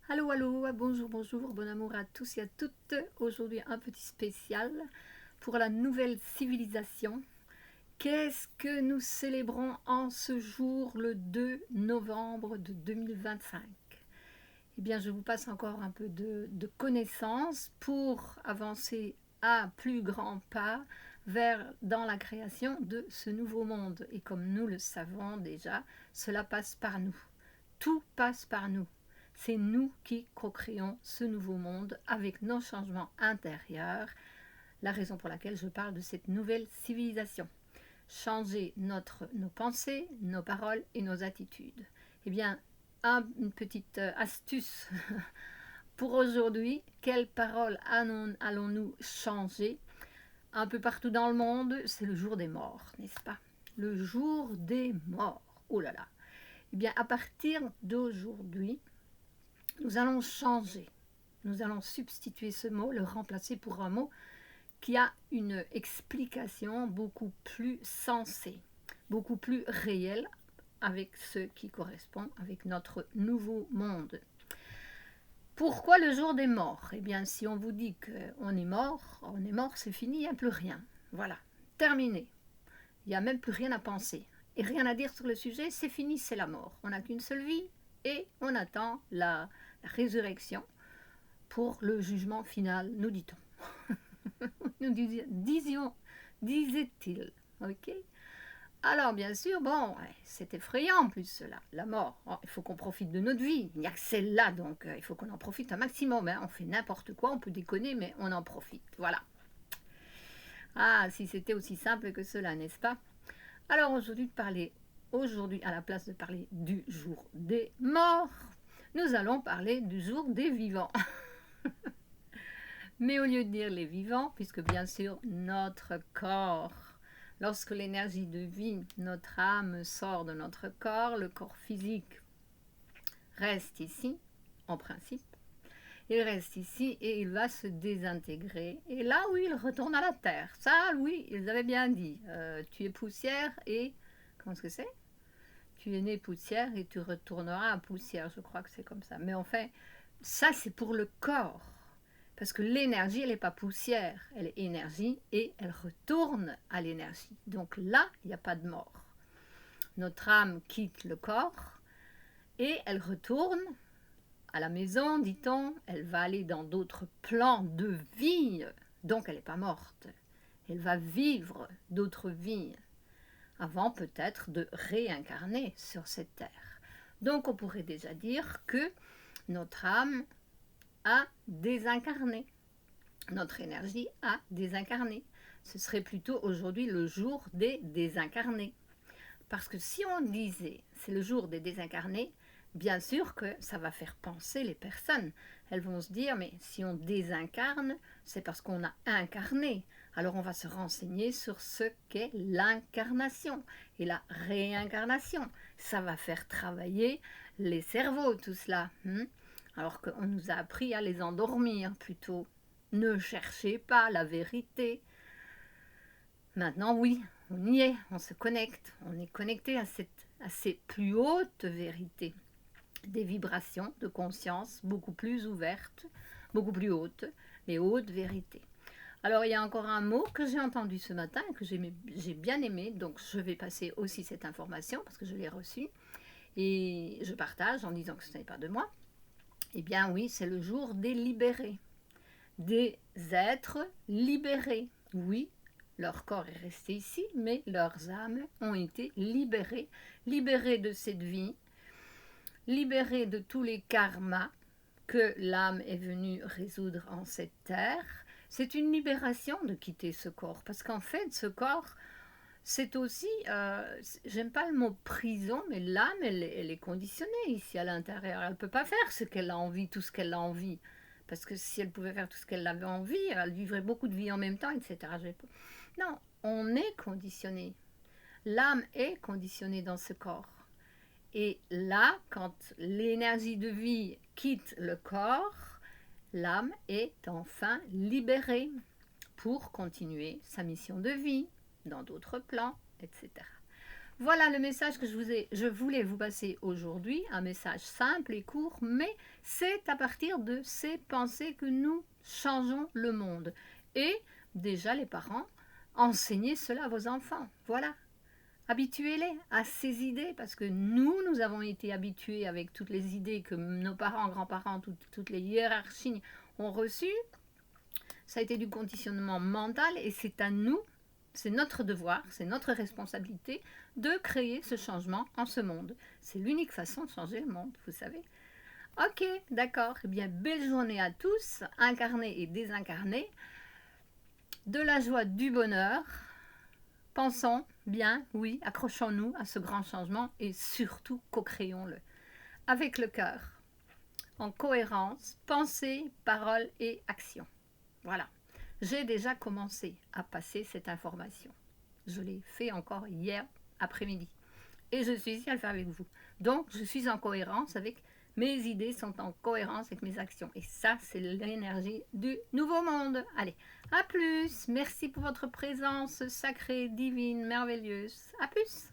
Allô, allô, bonjour, bonjour, bon amour à tous et à toutes. Aujourd'hui, un petit spécial pour la nouvelle civilisation. Qu'est-ce que nous célébrons en ce jour, le 2 novembre de 2025? Eh bien, je vous passe encore un peu de connaissances pour avancer à plus grands pas dans la création de ce nouveau monde. Et comme nous le savons déjà, cela passe par nous. Tout passe par nous. C'est nous qui co-créons ce nouveau monde avec nos changements intérieurs, la raison pour laquelle je parle de cette nouvelle civilisation. Changer nos pensées, nos paroles et nos attitudes. Eh bien, une petite astuce pour aujourd'hui. Quelles paroles allons-nous changer? Un peu partout dans le monde, c'est le jour des morts, n'est-ce pas? Le jour des morts. Oh là là. Eh bien, à partir d'aujourd'hui, nous allons changer. Nous allons substituer ce mot, le remplacer pour un mot qui a une explication beaucoup plus sensée, beaucoup plus réelle avec ce qui correspond avec notre nouveau monde. Pourquoi le jour des morts? Eh bien, si on vous dit qu'on est mort, c'est fini, il n'y a plus rien. Voilà, terminé. Il n'y a même plus rien à penser et rien à dire sur le sujet, c'est fini, c'est la mort. On n'a qu'une seule vie et on attend la résurrection pour le jugement final, nous dit-on. Nous disait-il. Ok. Alors bien sûr, bon, ouais, c'est effrayant en plus cela, la mort. Oh, il faut qu'on profite de notre vie. Il n'y a que celle-là, donc il faut qu'on en profite un maximum. Hein. On fait n'importe quoi, on peut déconner, mais on en profite. Voilà. Ah, si c'était aussi simple que cela, n'est-ce pas? Alors aujourd'hui, à la place de parler du jour des morts, nous allons parler du jour des vivants. Mais au lieu de dire les vivants, puisque bien sûr notre corps, lorsque l'énergie de vie, notre âme sort de notre corps, le corps physique reste ici, en principe. Il reste ici et il va se désintégrer. Et là, oui, il retourne à la terre. Ça, oui, ils avaient bien dit. Tu es poussière et... Comment est-ce que c'est? Tu es né poussière et tu retourneras à poussière. Je crois que c'est comme ça. Mais enfin, ça, c'est pour le corps. Parce que l'énergie, elle n'est pas poussière. Elle est énergie et elle retourne à l'énergie. Donc là, il n'y a pas de mort. Notre âme quitte le corps et elle retourne à la maison, dit-on. Elle va aller dans d'autres plans de vie. Donc elle n'est pas morte. Elle va vivre d'autres vies avant peut-être de réincarner sur cette terre. Donc on pourrait déjà dire que notre âme a désincarné. Notre énergie a désincarné. Ce serait plutôt aujourd'hui le jour des désincarnés. Parce que si on disait c'est le jour des désincarnés, bien sûr que ça va faire penser les personnes. Elles vont se dire mais si on désincarne, c'est parce qu'on a incarné. Alors on va se renseigner sur ce qu'est l'incarnation et la réincarnation. Ça va faire travailler les cerveaux, tout cela. Alors qu'on nous a appris à les endormir plutôt. Ne cherchez pas la vérité. Maintenant, oui, on y est, on se connecte, on est connecté à ces plus hautes vérités, des vibrations de conscience beaucoup plus ouvertes, beaucoup plus hautes, mais hautes vérités. Alors, il y a encore un mot que j'ai entendu ce matin, que j'ai bien aimé, donc je vais passer aussi cette information parce que je l'ai reçue, et je partage en disant que ce n'est pas de moi. Eh bien oui, c'est le jour des libérés, des êtres libérés. Oui, leur corps est resté ici, mais leurs âmes ont été libérées, libérées de cette vie, libérées de tous les karmas que l'âme est venue résoudre en cette terre. C'est une libération de quitter ce corps, parce qu'en fait, ce corps, c'est aussi, j'aime pas le mot prison, mais l'âme, elle est conditionnée ici à l'intérieur. Elle ne peut pas faire ce qu'elle a envie, tout ce qu'elle a envie. Parce que si elle pouvait faire tout ce qu'elle avait envie, elle vivrait beaucoup de vie en même temps, etc. Non, on est conditionné. L'âme est conditionnée dans ce corps. Et là, quand l'énergie de vie quitte le corps, l'âme est enfin libérée pour continuer sa mission de vie dans d'autres plans, etc. Voilà le message que je voulais vous passer aujourd'hui, un message simple et court, mais c'est à partir de ces pensées que nous changeons le monde. Et déjà les parents, enseignez cela à vos enfants. Voilà. Habituez-les à ces idées parce que nous avons été habitués avec toutes les idées que nos parents, grands-parents, toutes les hiérarchies ont reçues. Ça a été du conditionnement mental et c'est à nous, c'est notre devoir, c'est notre responsabilité de créer ce changement en ce monde. C'est l'unique façon de changer le monde, vous savez. Ok, d'accord. Eh bien, belle journée à tous, incarnés et désincarnés. De la joie, du bonheur. Pensons bien, oui, accrochons-nous à ce grand changement et surtout co-créons-le avec le cœur, en cohérence, pensée, parole et action. Voilà. J'ai déjà commencé à passer cette information. Je l'ai fait encore hier après-midi. Et je suis ici à le faire avec vous. Donc, je suis en cohérence avec mes idées, sont en cohérence avec mes actions. Et ça, c'est l'énergie du nouveau monde. Allez, à plus. Merci pour votre présence sacrée, divine, merveilleuse. À plus.